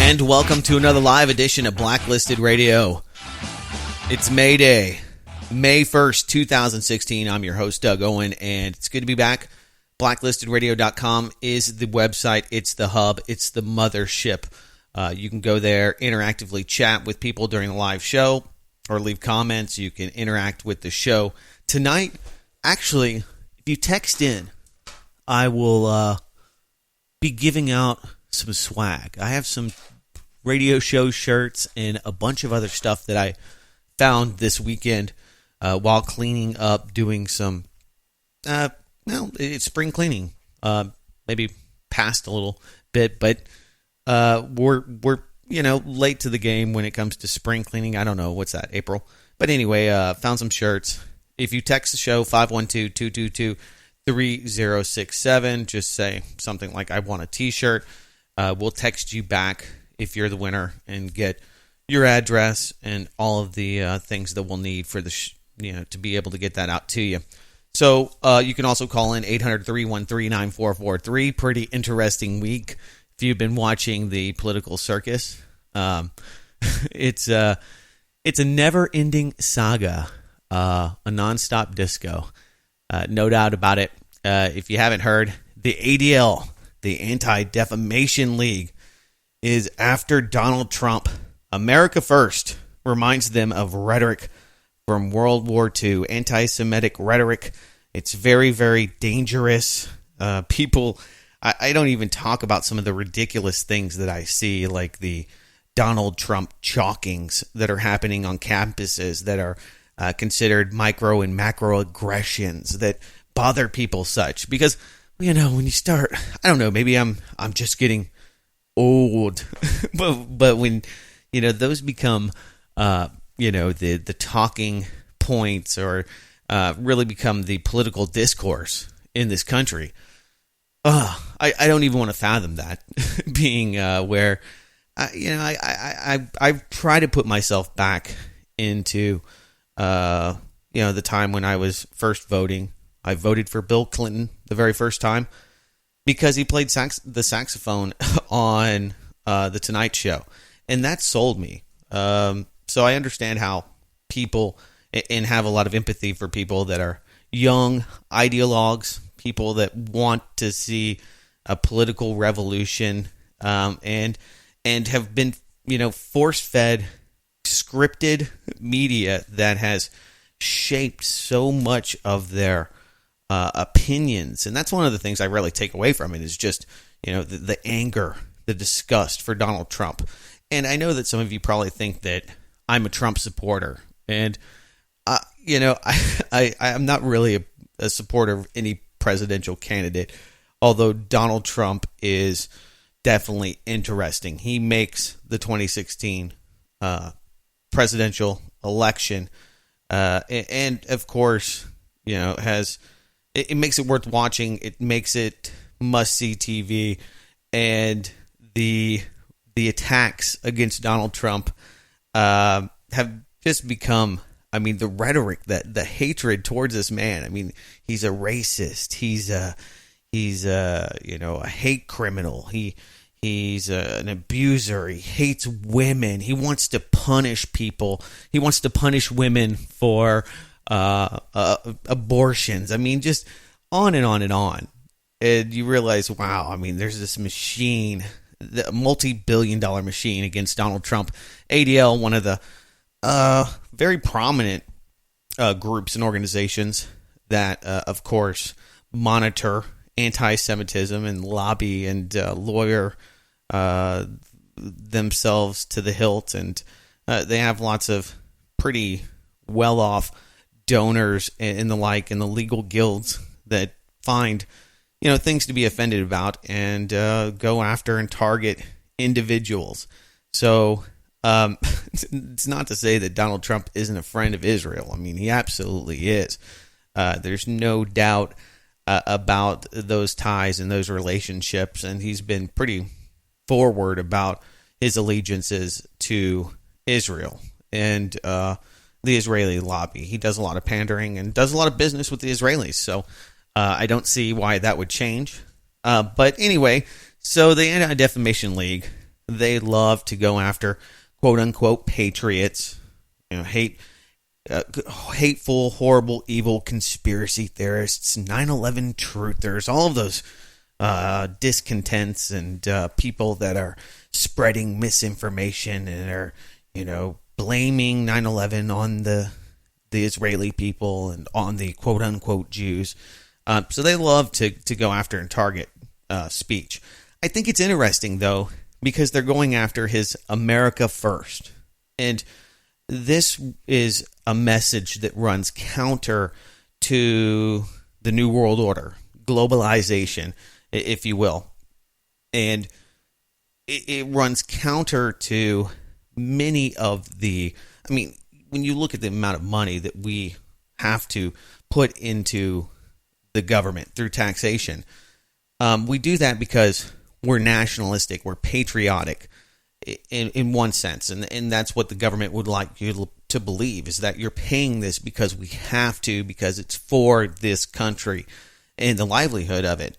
And welcome to another live edition of Blacklisted Radio. It's May Day, May 1st, 2016. I'm your host, Doug Owen, and it's good to be back. Blacklistedradio.com is the website. It's the hub. It's the mothership. You can go there, interactively chat with people during the live show, or leave comments. You can interact with the show. Tonight, actually, if you text in, I will be giving out some swag. I have some radio show shirts and a bunch of other stuff that I found this weekend while cleaning up, doing some, it's spring cleaning. Maybe past a little bit, but we're late to the game when it comes to spring cleaning. I don't know, what's that, April? But anyway, found some shirts. If you text the show, 512-222-3067, just say something like, I want a t-shirt. We'll text you back if you're the winner and get your address and all of the things that we'll need for the to be able to get that out to you. So you can also call in 800-313-9443. Pretty interesting week if you've been watching the political circus. It's a never-ending saga, a nonstop disco. No doubt about it. If you haven't heard, the ADL, the Anti-Defamation League, is after Donald Trump. America First reminds them of rhetoric from World War II, anti-Semitic rhetoric. It's very, very dangerous. People, I don't even talk about some of the ridiculous things that I see, like the Donald Trump chalkings that are happening on campuses that are considered micro and macro aggressions that bother people such. Because, when you start, I don't know, maybe I'm just getting old, but when those become the talking points, or really become the political discourse in this country, I don't even want to fathom that being where I try to put myself back into the time when I was first voting. I voted for Bill Clinton the very first time because he played the saxophone on The Tonight Show. And that sold me. So I understand how people, and have a lot of empathy for people that are young ideologues, people that want to see a political revolution, and have been, force-fed, scripted media that has shaped so much of their opinions. And that's one of the things I really take away from it, is just, the anger, the disgust for Donald Trump. And I know that some of you probably think that I'm a Trump supporter. And, I'm not really a supporter of any presidential candidate, although Donald Trump is definitely interesting. He makes the 2016 presidential election, and of course, has... It makes it worth watching. It makes it must-see TV. And the attacks against Donald Trump have just become, the rhetoric, the hatred towards this man. He's a racist. He's a hate criminal. He's an abuser. He hates women. He wants to punish people. He wants to punish women for abortions. Just on and on and on. And you realize, wow, there's this machine, the multi-billion-dollar machine against Donald Trump. ADL, one of the very prominent groups and organizations that, of course, monitor anti-Semitism and lobby and lawyer themselves to the hilt. And they have lots of pretty well-off donors and the like, and the legal guilds that find things to be offended about and go after and target individuals. So it's not to say that Donald Trump isn't a friend of Israel. He absolutely is. There's no doubt about those ties and those relationships, and he's been pretty forward about his allegiances to Israel and the Israeli lobby. He does a lot of pandering and does a lot of business with the Israelis, so I don't see why that would change. But anyway, so the Anti-Defamation League They love to go after quote unquote patriots, hateful, horrible, evil conspiracy theorists, 9/11 truthers, all of those discontents and people that are spreading misinformation and are, blaming 9/11 on the Israeli people and on the quote unquote Jews. So they love to go after and target speech. I think it's interesting, though, because they're going after his America First. And this is a message that runs counter to the New World Order, globalization, if you will. And it runs counter to many of the, when you look at the amount of money that we have to put into the government through taxation, we do that because we're nationalistic, we're patriotic in one sense. And that's what the government would like you to believe, is that you're paying this because we have to, because it's for this country and the livelihood of it.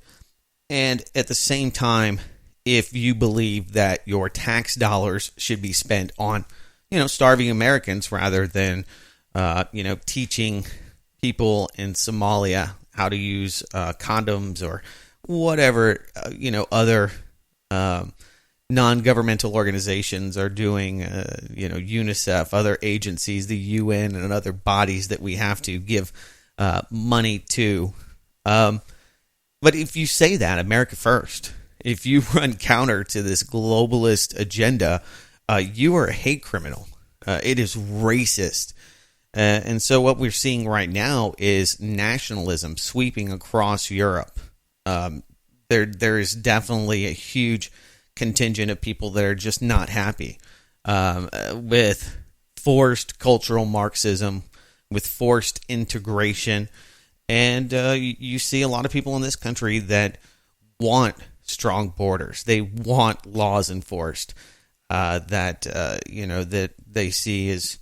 And at the same time, if you believe that your tax dollars should be spent on, starving Americans rather than, teaching people in Somalia how to use condoms or whatever, other non-governmental organizations are doing, UNICEF, other agencies, the UN and other bodies that we have to give money to. But if you say that, America First, if you run counter to this globalist agenda, you are a hate criminal. It is racist. And so what we're seeing right now is nationalism sweeping across Europe. There is definitely a huge contingent of people that are just not happy with forced cultural Marxism, with forced integration. And you see a lot of people in this country that want strong borders. They want laws enforced that they see as,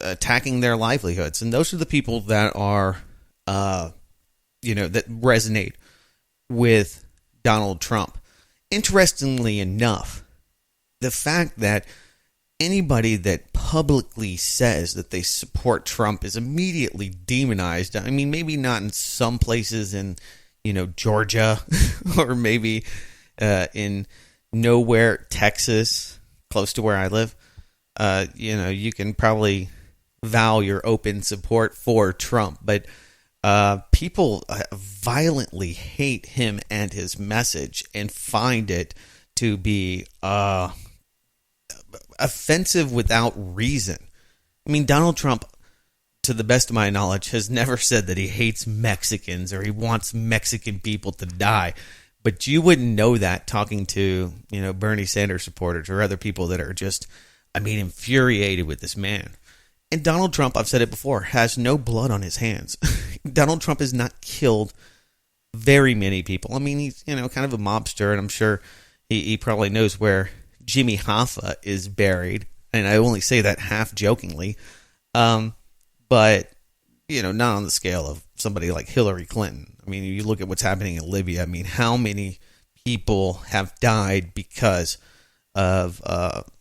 attacking their livelihoods. And those are the people that are, that resonate with Donald Trump. Interestingly enough, the fact that anybody that publicly says that they support Trump is immediately demonized. I mean, maybe not in some places in, Georgia or maybe in nowhere, Texas, close to where I live. You can probably vow your open support for Trump, but people violently hate him and his message and find it to be offensive without reason. I mean, Donald Trump, to the best of my knowledge, has never said that he hates Mexicans or he wants Mexican people to die. But you wouldn't know that talking to, Bernie Sanders supporters or other people that are just, infuriated with this man. And Donald Trump, I've said it before, has no blood on his hands. Donald Trump has not killed very many people. I mean, he's, kind of a mobster, and I'm sure he probably knows where Jimmy Hoffa is buried. And I only say that half jokingly. But, not on the scale of somebody like Hillary Clinton. I mean, you look at what's happening in Libya. I mean, how many people have died because of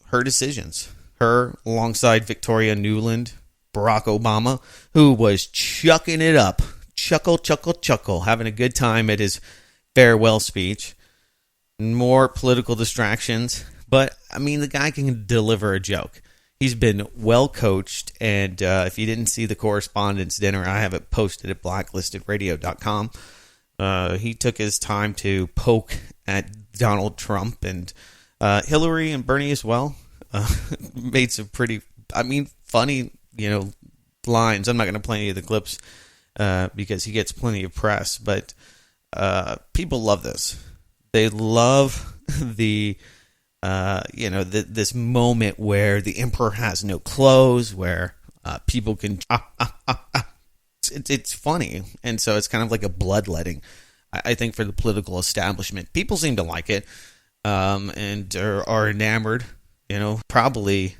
her decisions? Her alongside Victoria Nuland, Barack Obama, who was chucking it up, chuckle, having a good time at his farewell speech. More political distractions. But, the guy can deliver a joke. He's been well coached, and if you didn't see the correspondence dinner, I have it posted at blacklistedradio.com. He took his time to poke at Donald Trump and Hillary and Bernie as well. Made some pretty, funny, lines. I'm not going to play any of the clips because he gets plenty of press, but people love this. They love the this moment where the emperor has no clothes, where people can... It's funny, and so it's kind of like a bloodletting, I think, for the political establishment. People seem to like it, and are enamored. Probably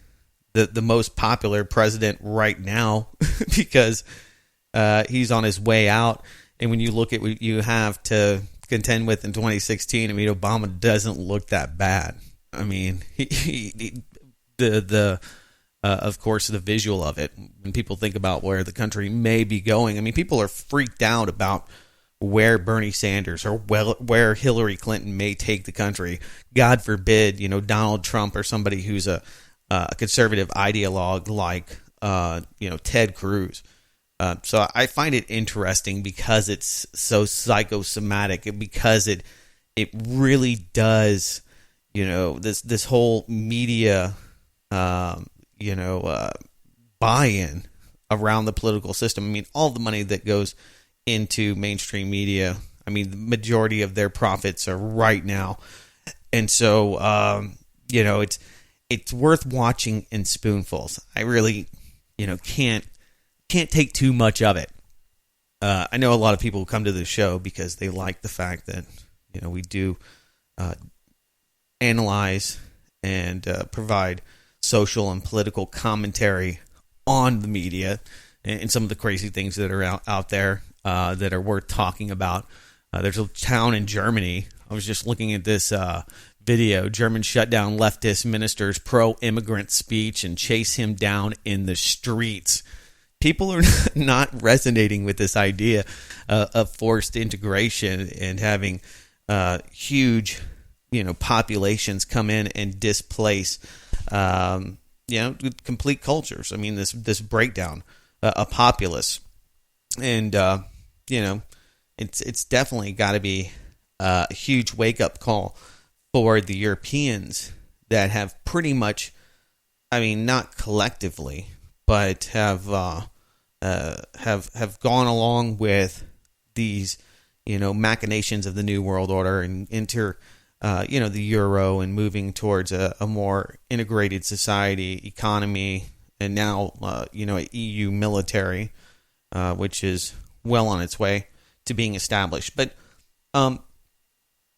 the most popular president right now because he's on his way out. And when you look at what you have to contend with in 2016, Obama doesn't look that bad. I mean, the of course, the visual of it, when people think about where the country may be going, I mean, people are freaked out about where Bernie Sanders or where Hillary Clinton may take the country. God forbid, Donald Trump or somebody who's a conservative ideologue like, Ted Cruz. So I find it interesting because it's so psychosomatic and because it really does, this whole media, buy-in around the political system. I mean, all the money that goes into mainstream media, I mean, the majority of their profits are right now. And so, it's worth watching in spoonfuls. I really, can't take too much of it. I know a lot of people come to the show because they like the fact that, we do analyze and provide social and political commentary on the media and some of the crazy things that are out there that are worth talking about. There's a town in Germany. I was just looking at this video. Germans shut down leftist minister's pro-immigrant speech and chase him down in the streets. People are not resonating with this idea of forced integration and having huge, populations come in and displace, complete cultures. I mean, this breakdown, a populace, and it's definitely got to be a huge wake up call for the Europeans that have pretty much, I mean, not collectively, but have gone along with these, machinations of the New World Order and enter, the euro and moving towards a more integrated society, economy, and now, an EU military, which is well on its way to being established. But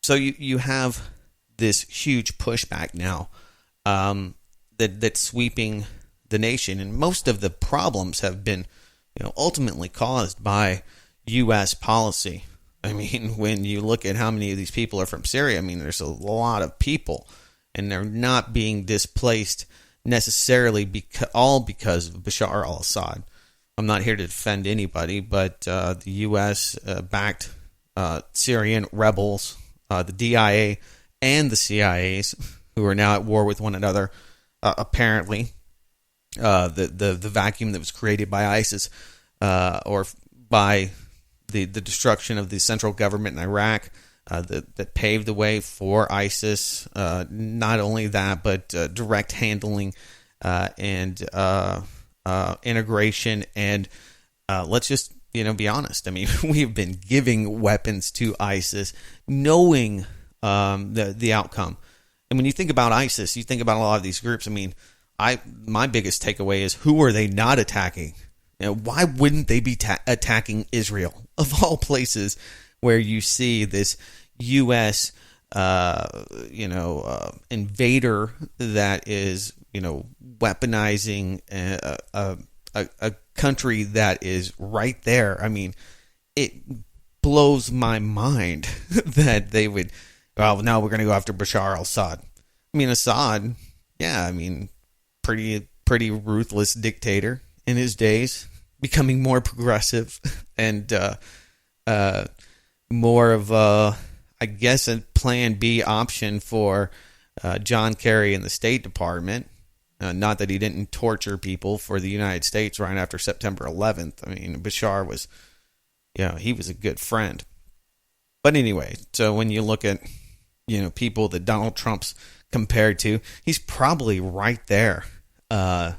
so you have this huge pushback now that's sweeping the nation, and most of the problems have been, ultimately caused by U.S. policy. I mean, when you look at how many of these people are from Syria, I mean, there's a lot of people, and they're not being displaced necessarily because of Bashar al-Assad. I'm not here to defend anybody, but the U.S. backed Syrian rebels, the DIA and the CIAs, who are now at war with one another, apparently. The vacuum that was created by ISIS or by the destruction of the central government in Iraq that paved the way for ISIS. Not only that, but direct handling and integration. And let's just be honest. I mean, we've been giving weapons to ISIS, knowing the outcome. And when you think about ISIS, you think about a lot of these groups. I mean, my biggest takeaway is, who are they not attacking? Why wouldn't they be attacking Israel, of all places, where you see this U.S. Invader that is weaponizing a country that is right there? I mean, it blows my mind that they would. Well, now we're going to go after Bashar al-Assad. I mean, Assad, pretty ruthless dictator in his days, becoming more progressive and more of a plan B option for John Kerry in the State Department. Not that he didn't torture people for the United States right after September 11th. I mean, Bashar was, he was a good friend. But anyway, so when you look at, people that Donald Trump's compared to, he's probably right there. I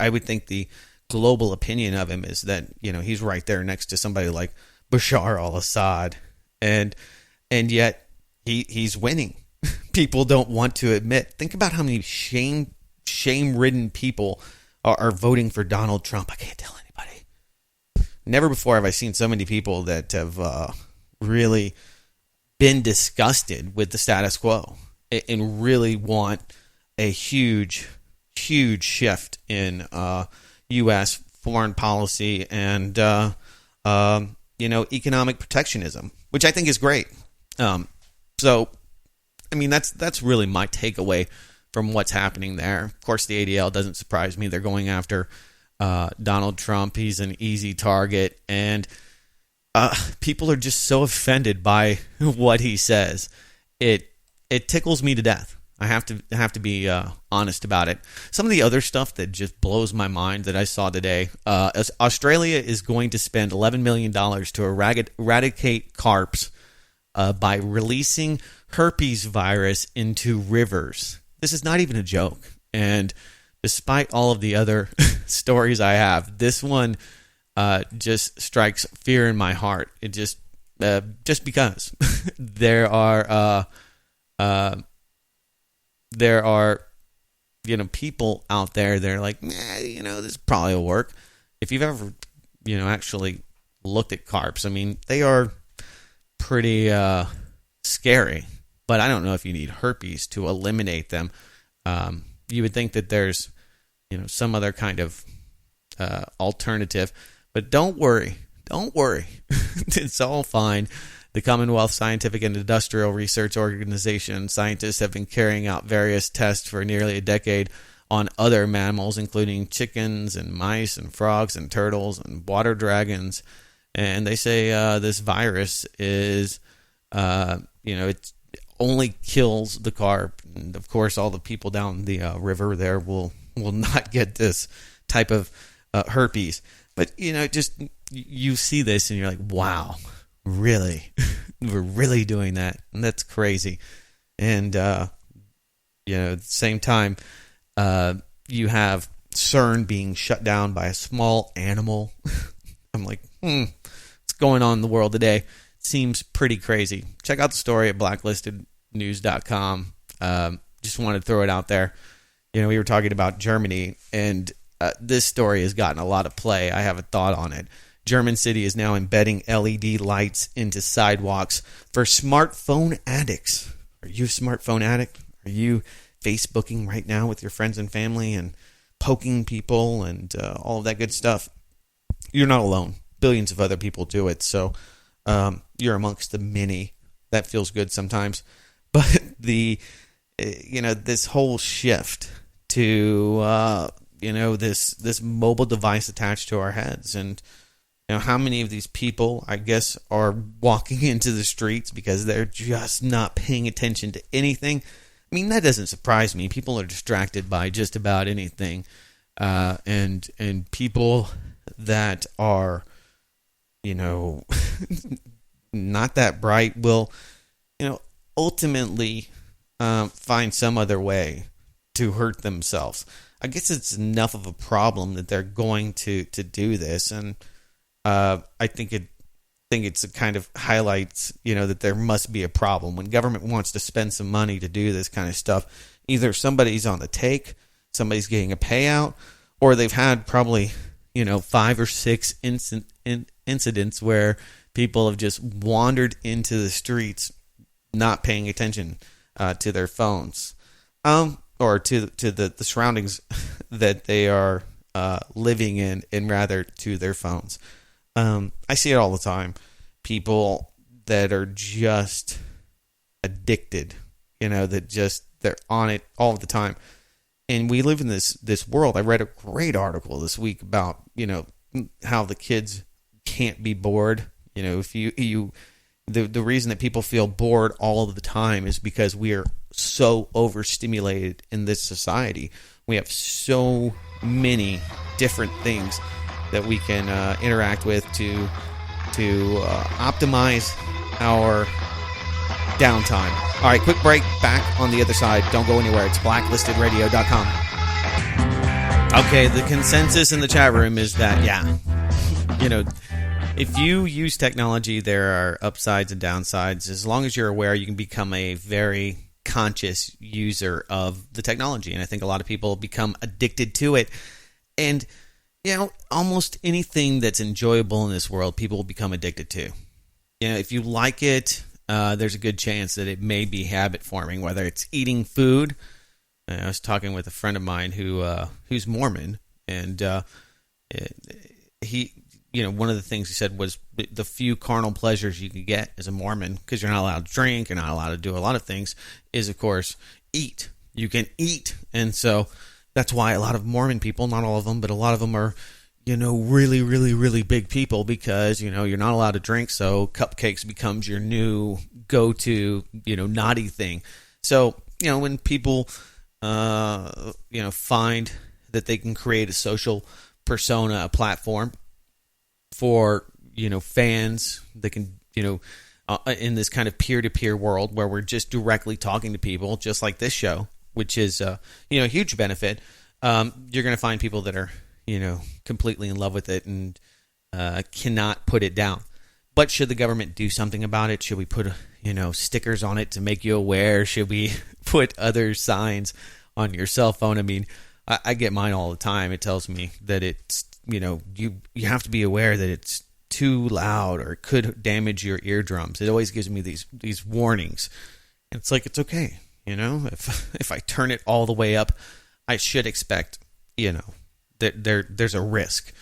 would think the global opinion of him is that, he's right there next to somebody like Bashar al-Assad. And yet he's winning. People don't want to admit. Think about how many shame-ridden people are voting for Donald Trump. I can't tell anybody. Never before have I seen so many people that have really been disgusted with the status quo and really want a huge shift in U.S. foreign policy and economic protectionism, which I think is great. So I mean, that's really my takeaway from what's happening there. Of course, the ADL doesn't surprise me. They're going after Donald Trump. He's an easy target, and people are just so offended by what he says. It tickles me to death. I have to be honest about it. Some of the other stuff that just blows my mind that I saw today. Australia is going to spend $11 million to eradicate carps by releasing herpes virus into rivers. This is not even a joke. And despite all of the other stories I have, this one just strikes fear in my heart. It just because there are people out there, they're like, this probably will work. If you've ever actually looked at carps, I mean, they are pretty scary, but I don't know if you need herpes to eliminate them. You would think that there's some other kind of alternative, but don't worry it's all fine. The Commonwealth Scientific and Industrial Research Organization scientists have been carrying out various tests for nearly a decade on other mammals, including chickens and mice and frogs and turtles and water dragons. And they say this virus is, it only kills the carp. And of course, all the people down the river there will not get this type of herpes. But, you see this and you're like, wow. Really? We're really doing that? And that's crazy. And, at the same time, you have CERN being shut down by a small animal. I'm like, what's going on in the world today? Seems pretty crazy. Check out the story at blacklistednews.com. Just wanted to throw it out there. We were talking about Germany, and this story has gotten a lot of play. I have a thought on it. German city is now embedding LED lights into sidewalks for smartphone addicts. Are you a smartphone addict? Are you Facebooking right now with your friends and family and poking people and all of that good stuff? You're not alone. Billions of other people do it. So you're amongst the many. That feels good sometimes. But this whole shift to, this mobile device attached to our heads, and how many of these people, I guess, are walking into the streets because they're just not paying attention to anything? I mean, that doesn't surprise me. People are distracted by just about anything. And people that are, not that bright will, ultimately find some other way to hurt themselves. I guess it's enough of a problem that they're going to do this. And I think it's kind of highlights, that there must be a problem. When government wants to spend some money to do this kind of stuff, either somebody's on the take, somebody's getting a payout, or they've had probably, 5 or 6 incidents where people have just wandered into the streets, not paying attention to their phones, or to the surroundings that they are living in, and rather to their phones. I see it all the time. People that are just addicted, they're on it all the time. And we live in this world. I read a great article this week about, how the kids can't be bored. If the reason that people feel bored all of the time is because we are so overstimulated in this society. We have so many different things that we can interact with to optimize our downtime. All right, quick break. Back on the other side. Don't go anywhere. It's blacklistedраdio.com. Okay, the consensus in the chat room is that, if you use technology, there are upsides and downsides. As long as you're aware, you can become a very conscious user of the technology. And I think a lot of people become addicted to it. And almost anything that's enjoyable in this world, people will become addicted to. If you like it, there's a good chance that it may be habit forming, whether it's eating food. I was talking with a friend of mine who's Mormon, and one of the things he said was the few carnal pleasures you can get as a Mormon, because you're not allowed to drink, you're not allowed to do a lot of things, is, of course, eat. You can eat. And so that's why a lot of Mormon people, not all of them, but a lot of them are, really, really, really big people, because, you're not allowed to drink, so cupcakes becomes your new go-to, naughty thing. So, when people, find that they can create a social persona, a platform for, fans, they can, in this kind of peer-to-peer world where we're just directly talking to people, just like this show, which is, a huge benefit, you're going to find people that are, completely in love with it and cannot put it down. But should the government do something about it? Should we put, stickers on it to make you aware? Should we put other signs on your cell phone? I mean, I get mine all the time. It tells me that it's, you have to be aware that it's too loud or it could damage your eardrums. It always gives me these warnings. And it's like, it's okay. If I turn it all the way up, I should expect, that there's a risk.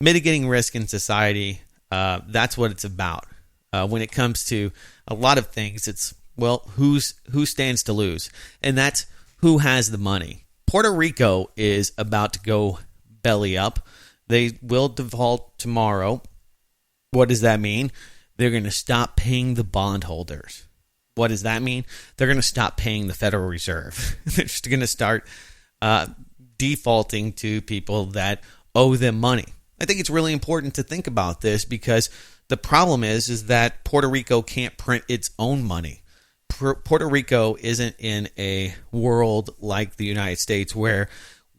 Mitigating risk in society, that's what it's about. When it comes to a lot of things, it's, who stands to lose? And that's who has the money. Puerto Rico is about to go belly up. They will default tomorrow. What does that mean? They're going to stop paying the bondholders. What does that mean? They're going to stop paying the Federal Reserve. They're just going to start defaulting to people that owe them money. I think it's really important to think about this, because the problem is that Puerto Rico can't print its own money. Puerto Rico isn't in a world like the United States where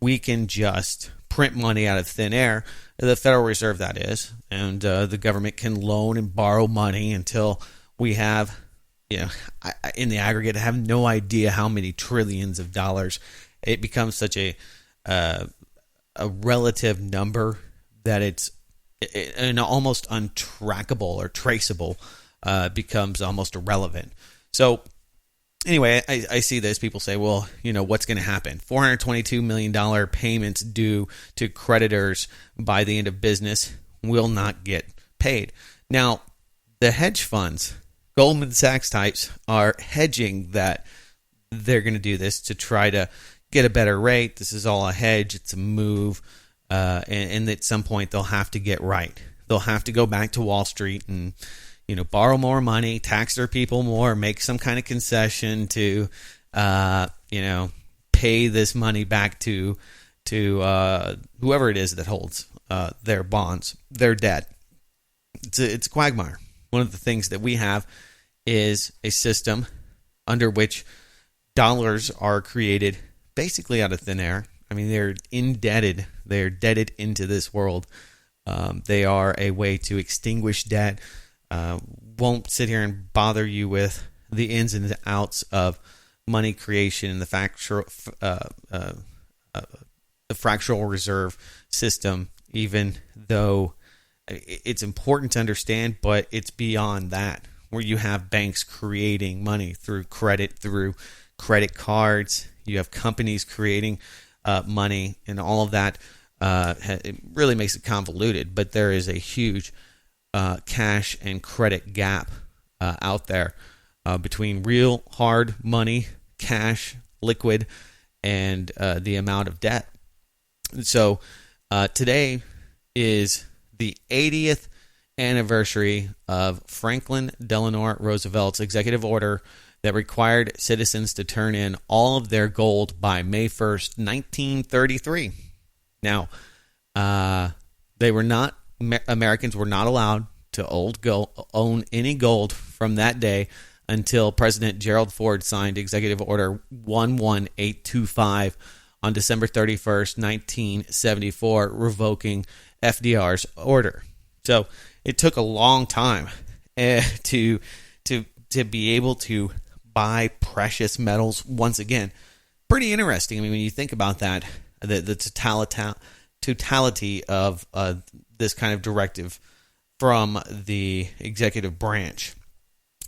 we can just print money out of thin air. The Federal Reserve, that is, and the government can loan and borrow money until we have, in the aggregate, I have no idea how many trillions of dollars. It becomes such a relative number that it's an almost untrackable or traceable, becomes almost irrelevant. So anyway, I see this. People say, well, what's going to happen? $422 million payments due to creditors by the end of business will not get paid. Now, the hedge funds, Goldman Sachs types, are hedging that they're going to do this to try to get a better rate. This is all a hedge. It's a move. And at some point, they'll have to get right. They'll have to go back to Wall Street and borrow more money, tax their people more, make some kind of concession to, pay this money back to whoever it is that holds their bonds, their debt. It's a quagmire. One of the things that we have is a system under which dollars are created basically out of thin air. I mean, they're indebted. They're debted into this world. They are a way to extinguish debt. Won't sit here and bother you with the ins and outs of money creation and the fractional reserve system, even though it's important to understand, but it's beyond that, where you have banks creating money through credit cards. You have companies creating money, and all of that. It really makes it convoluted, but there is a huge cash and credit gap out there between real hard money, cash, liquid, and the amount of debt. So today is the 80th anniversary of Franklin Delano Roosevelt's executive order that required citizens to turn in all of their gold by May 1st, 1933. Now, Americans were not allowed to own any gold from that day until President Gerald Ford signed Executive Order 11825 on December 31st, 1974, revoking FDR's order. So it took a long time to be able to buy precious metals once again. Pretty interesting. I mean, when you think about that, the totality of this kind of directive from the executive branch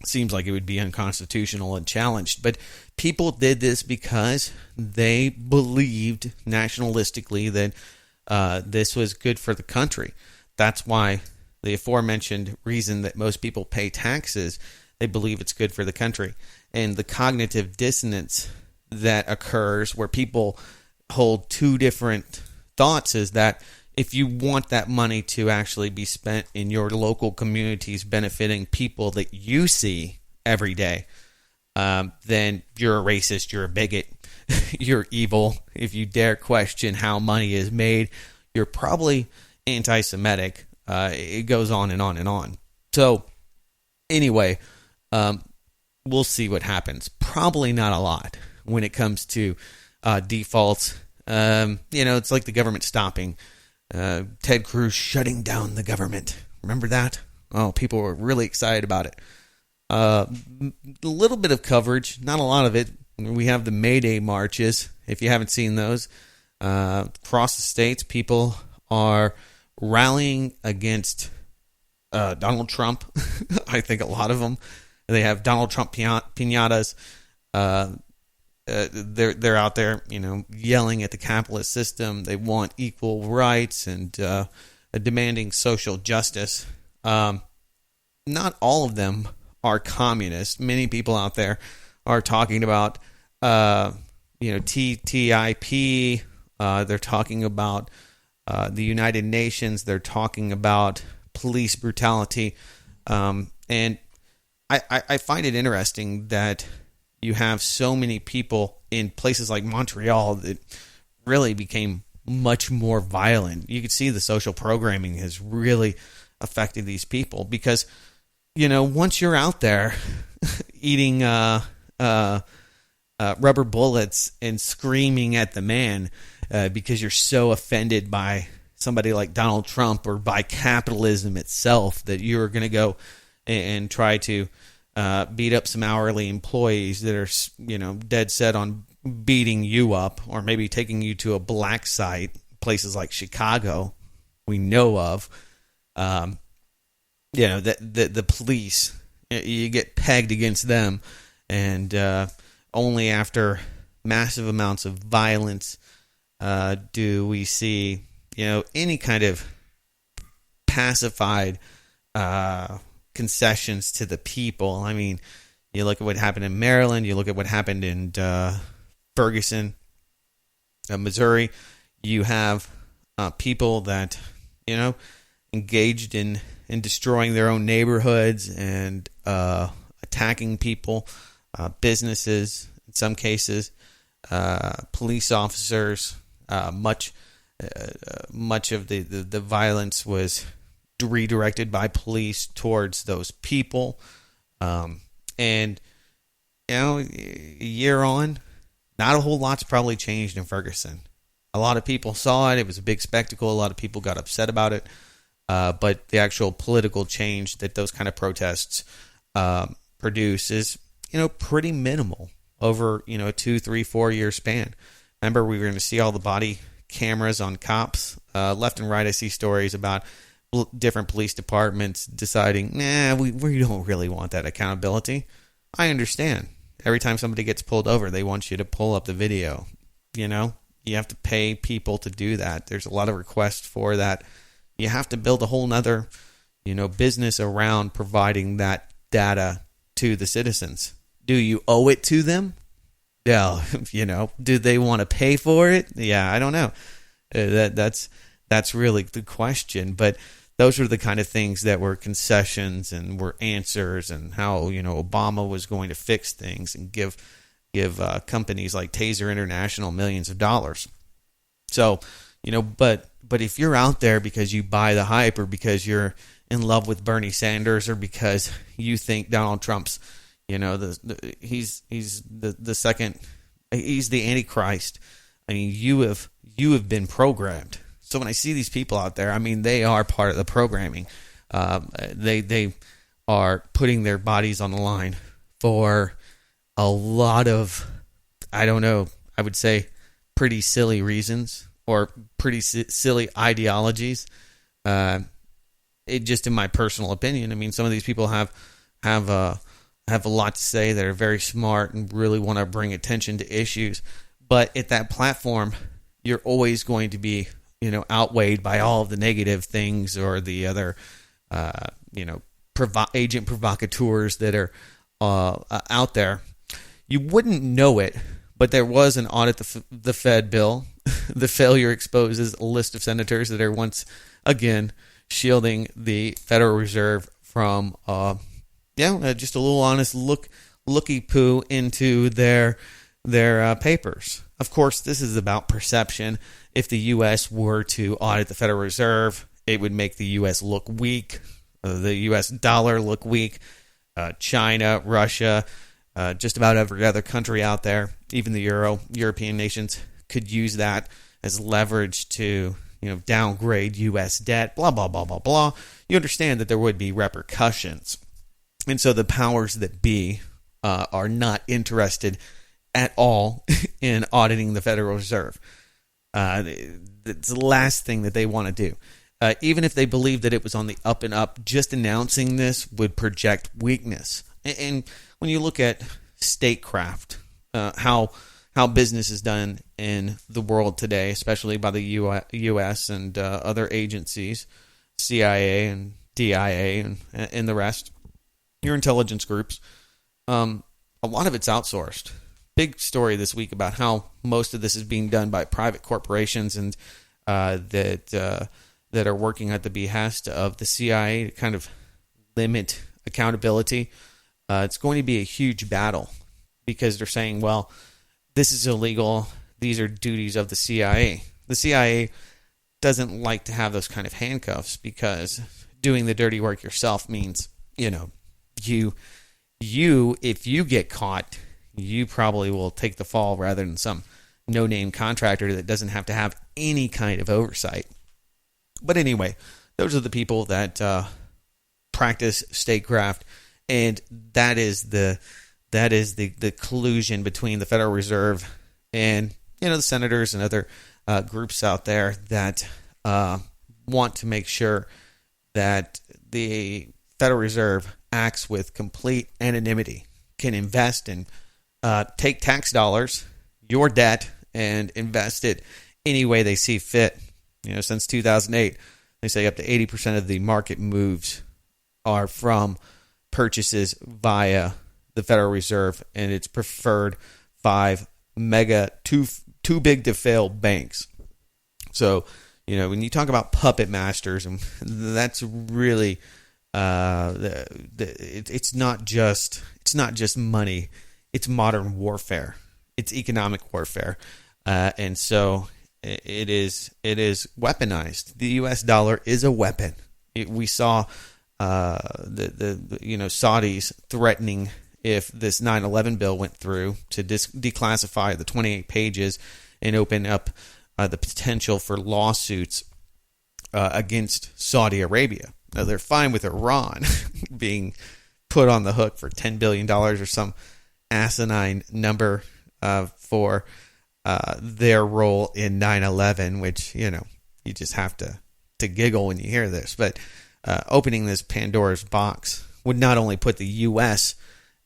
seems like it would be unconstitutional and challenged. But people did this because they believed nationalistically that this was good for the country. That's why the aforementioned reason that most people pay taxes, they believe it's good for the country. And the cognitive dissonance that occurs where people hold two different thoughts is that if you want that money to actually be spent in your local communities benefiting people that you see every day, then you're a racist, you're a bigot, you're evil. If you dare question how money is made, you're probably anti-Semitic. It goes on and on and on. So anyway, we'll see what happens. Probably not a lot when it comes to defaults. It's like the government stopping. Ted Cruz shutting down the government. Remember that? Oh, people were really excited about it. A little bit of coverage, not a lot of it. We have the May Day marches. If you haven't seen those, across the states, people are rallying against Donald Trump. I think a lot of them. They have Donald Trump piñatas. They're out there, yelling at the capitalist system. They want equal rights and demanding social justice. Not all of them are communist. Many people out there are talking about, TTIP. They're talking about the United Nations. They're talking about police brutality. And I find it interesting that you have so many people in places like Montreal that really became much more violent. You could see the social programming has really affected these people because, once you're out there eating rubber bullets and screaming at the man because you're so offended by somebody like Donald Trump or by capitalism itself that you're going to go and try to beat up some hourly employees that are, dead set on beating you up or maybe taking you to a black site, places like Chicago we know of. The police, you get pegged against them, and only after massive amounts of violence do we see, any kind of pacified concessions to the people. I mean, you look at what happened in Maryland, you look at what happened in Ferguson, Missouri. You have people that, engaged in destroying their own neighborhoods and attacking people, businesses, in some cases, police officers. Much of the violence was redirected by police towards those people. And, a year on, not a whole lot's probably changed in Ferguson. A lot of people saw it. It was a big spectacle. A lot of people got upset about it. But the actual political change that those kind of protests produce is, pretty minimal over, a 2, 3, 4 year span. Remember, we were going to see all the body cameras on cops. Left and right, I see stories about different police departments deciding, we don't really want that accountability. I understand. Every time somebody gets pulled over, they want you to pull up the video. You have to pay people to do that. There's a lot of requests for that. You have to build a whole nother, business around providing that data to the citizens. Do you owe it to them? Yeah, do they want to pay for it? Yeah, I don't know. That's really the question. But those are the kind of things that were concessions and were answers, and how Obama was going to fix things and give companies like Taser International millions of dollars. So but if you're out there because you buy the hype, or because you're in love with Bernie Sanders, or because you think Donald Trump's he's the second, he's the Antichrist. I mean, you have been programmed. So when I see these people out there, I mean, they are part of the programming. They are putting their bodies on the line for a lot of, I don't know, I would say pretty silly reasons, or pretty silly ideologies. Just in my personal opinion, I mean, some of these people have a lot to say. That are very smart and really want to bring attention to issues. But at that platform, you're always going to be, outweighed by all of the negative things or the other agent provocateurs that are out there. You wouldn't know it, but there was an audit the Fed bill. The failure exposes a list of senators that are once again shielding the Federal Reserve from just a little honest looky poo into their papers. Of course, this is about perception. If the U.S. were to audit the Federal Reserve, it would make the U.S. look weak, the U.S. dollar look weak. China, Russia, just about every other country out there, even the European nations could use that as leverage to downgrade U.S. debt, blah, blah, blah, blah, blah. You understand that there would be repercussions. And so the powers that be are not interested at all in auditing the Federal Reserve. It's the last thing that they want to do. Even if they believe that it was on the up and up, just announcing this would project weakness. And when you look at statecraft, how business is done in the world today, especially by the U.S. and other agencies, CIA and DIA and the rest, your intelligence groups, a lot of it's outsourced. Big story this week about how most of this is being done by private corporations and that are working at the behest of the CIA to kind of limit accountability. It's going to be a huge battle because they're saying, well, this is illegal. These are duties of the CIA. The CIA doesn't like to have those kind of handcuffs because doing the dirty work yourself means, you if you get caught, you probably will take the fall rather than some no-name contractor that doesn't have to have any kind of oversight. But anyway, those are the people that practice statecraft, and that is the collusion between the Federal Reserve and the senators and other groups out there that want to make sure that the Federal Reserve acts with complete anonymity, can invest and take tax dollars, your debt, and invest it any way they see fit. Since 2008, they say up to 80% of the market moves are from purchases via the Federal Reserve and its preferred 5 mega, too big to fail banks. So, when you talk about puppet masters, and that's really it's not just money. It's modern warfare. It's economic warfare, and so it is weaponized. The U.S. dollar is a weapon. We saw the Saudis threatening if this 9/11 bill went through to declassify the 28 pages and open up the potential for lawsuits against Saudi Arabia. Now, they're fine with Iran being put on the hook for $10 billion or some asinine number for their role in 9/11, which, you just have to giggle when you hear this. But opening this Pandora's box would not only put the U.S.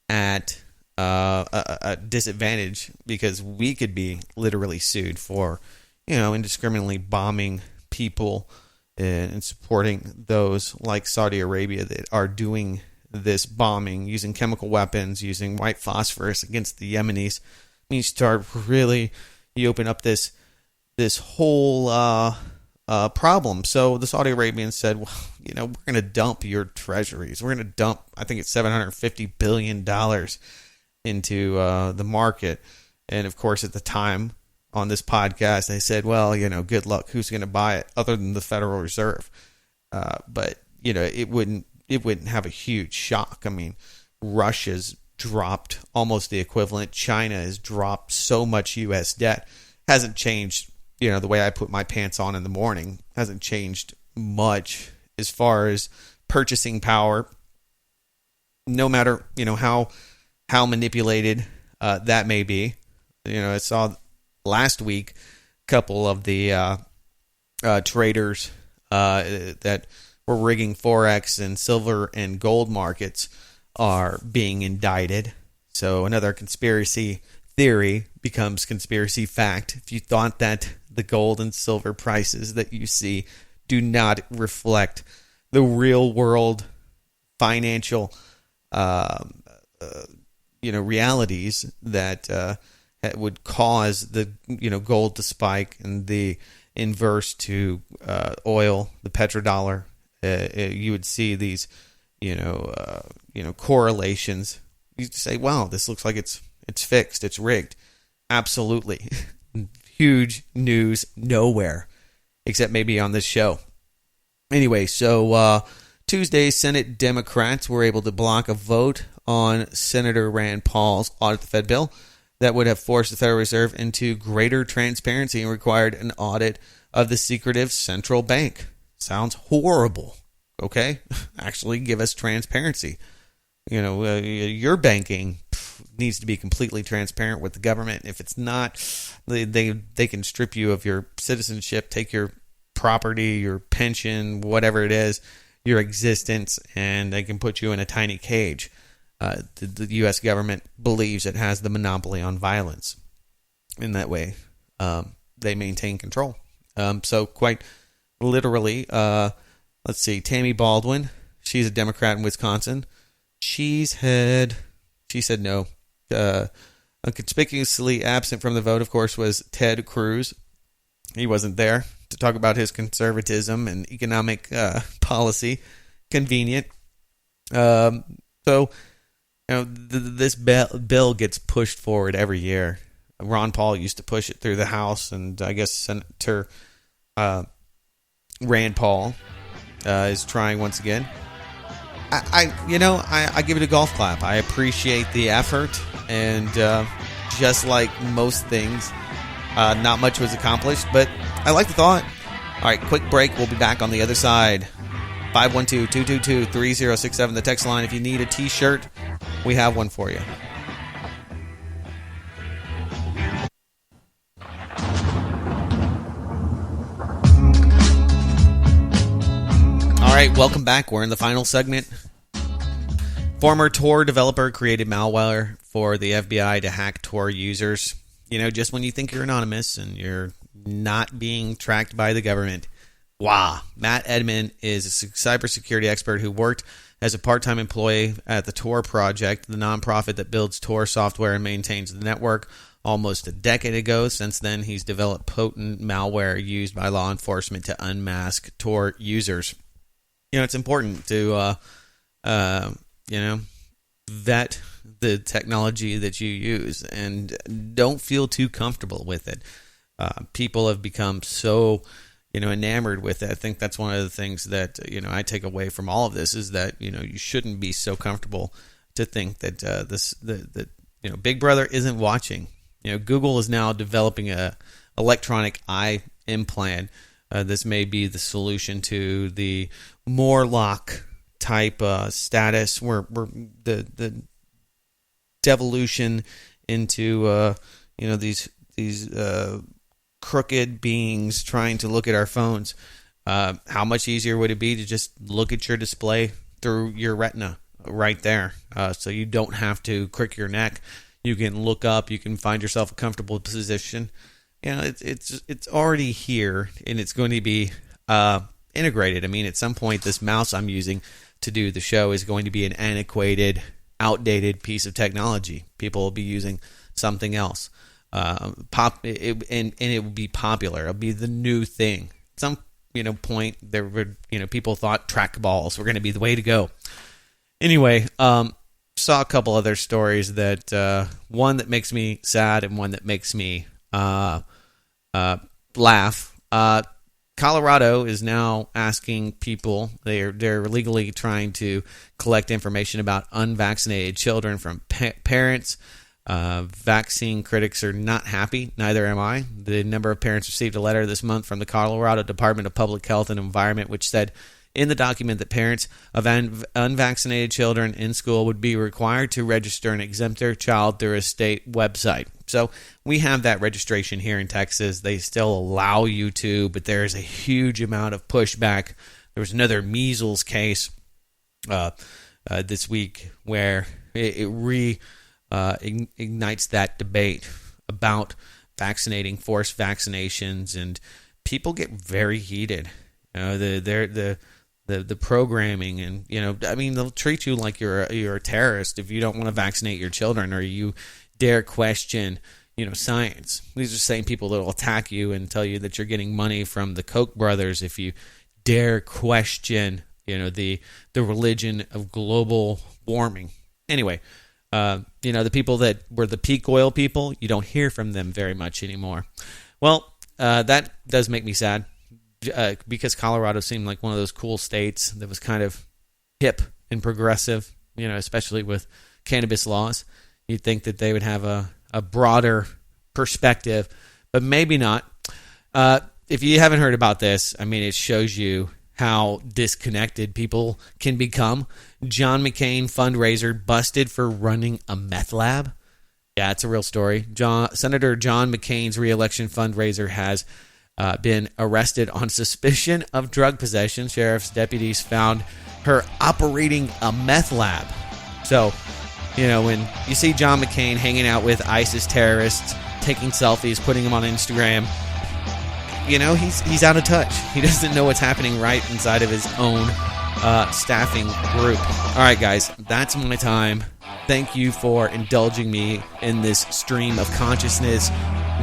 at a disadvantage because we could be literally sued for, indiscriminately bombing people and supporting those like Saudi Arabia that are doing this bombing, using chemical weapons, using white phosphorus against the Yemenis. You open up this whole problem. So the Saudi Arabians said, well, we're going to dump your treasuries. We're going to dump, I think it's $750 billion into the market. And of course, at the time on this podcast, they said, well, good luck. Who's going to buy it other than the Federal Reserve? But it wouldn't have a huge shock. I mean, Russia's dropped almost the equivalent. China has dropped so much U.S. debt. Hasn't changed, the way I put my pants on in the morning. Hasn't changed much as far as purchasing power. No matter, how manipulated that may be. I saw last week a couple of the traders that were rigging Forex and silver and gold markets are being indicted. So another conspiracy theory becomes conspiracy fact. If you thought that the gold and silver prices that you see do not reflect the real world financial, realities that would cause the gold to spike and the inverse to oil, the petrodollar. You would see these correlations. You say, "Wow, this looks like it's fixed, it's rigged." Absolutely, huge news nowhere, except maybe on this show. Anyway, so Tuesday, Senate Democrats were able to block a vote on Senator Rand Paul's audit the Fed bill that would have forced the Federal Reserve into greater transparency and required an audit of the secretive central bank. Sounds horrible, okay? Actually, give us transparency. Your banking needs to be completely transparent with the government. If it's not, they can strip you of your citizenship, take your property, your pension, whatever it is, your existence, and they can put you in a tiny cage. The U.S. government believes it has the monopoly on violence. In that way, they maintain control. So quite literally, let's see, Tammy Baldwin, she's a Democrat in Wisconsin. She said no. Conspicuously absent from the vote, of course, was Ted Cruz. He wasn't there to talk about his conservatism and economic policy. Convenient. This bill gets pushed forward every year. Ron Paul used to push it through the House, and I guess Senator Rand Paul is trying once again. I give it a golf clap. I appreciate the effort, and just like most things, not much was accomplished, but I like the thought. All right, quick break. We'll be back on the other side. 512-222-3067, the text line. If you need a T-shirt, we have one for you. All right, welcome back. We're in the final segment. Former Tor developer created malware for the FBI to hack Tor users. Just when you think you're anonymous and you're not being tracked by the government. Wow. Matt Edmond is a cybersecurity expert who worked as a part-time employee at the Tor Project, the nonprofit that builds Tor software and maintains the network, almost a decade ago. Since then, he's developed potent malware used by law enforcement to unmask Tor users. It's important to, vet the technology that you use and don't feel too comfortable with it. People have become so enamored with it. I think that's one of the things that, I take away from all of this is that, you shouldn't be so comfortable to think that Big Brother isn't watching. Google is now developing a electronic eye implant. This may be the solution to the Morlock type status where the devolution into, these crooked beings trying to look at our phones. How much easier would it be to just look at your display through your retina right there? So you don't have to crick your neck. You can look up. You can find yourself a comfortable position. It's already here, and it's going to be integrated. I mean, at some point, this mouse I'm using to do the show is going to be an antiquated, outdated piece of technology. People will be using something else. And it would be popular. It'll be the new thing. At some point there were people thought trackballs were going to be the way to go. Anyway, saw a couple other stories that one that makes me sad and one that makes me laugh. Colorado is now asking people, they're legally trying to collect information about unvaccinated children from parents. Vaccine critics are not happy. Neither am I. The number of parents received a letter this month from the Colorado Department of Public Health and Environment, which said in the document that parents of unvaccinated children in school would be required to register and exempt their child through a state website. So we have that registration here in Texas. They still allow you to, but there's a huge amount of pushback. There was another measles case this week where it ignites that debate about vaccinating, forced vaccinations, and people get very heated. The the programming, and I mean, they'll treat you like you're a terrorist if you don't want to vaccinate your children or you dare question science. These are the same people that will attack you and tell you that you're getting money from the Koch brothers if you dare question the religion of global warming. Anyway, the people that were the peak oil people, you don't hear from them very much anymore. Well, that does make me sad. Because Colorado seemed like one of those cool states that was kind of hip and progressive, especially with cannabis laws. You'd think that they would have a broader perspective, but maybe not. If you haven't heard about this, I mean, it shows you how disconnected people can become. John McCain fundraiser busted for running a meth lab. Yeah, it's a real story. Senator John McCain's re-election fundraiser has been arrested on suspicion of drug possession. Sheriff's deputies found her operating a meth lab. So, when you see John McCain hanging out with ISIS terrorists, taking selfies, putting them on Instagram, he's out of touch. He doesn't know what's happening right inside of his own staffing group. All right, guys, that's my time. Thank you for indulging me in this stream of consciousness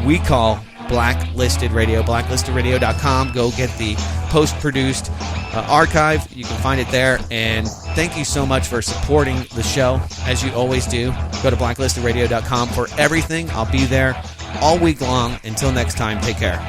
we call Blacklisted Radio. Blacklistedradio.com. Go get the post-produced archive. You can find it there. And thank you so much for supporting the show, as you always do. Go to blacklistedradio.com for everything. I'll be there all week long. Until next time, take care.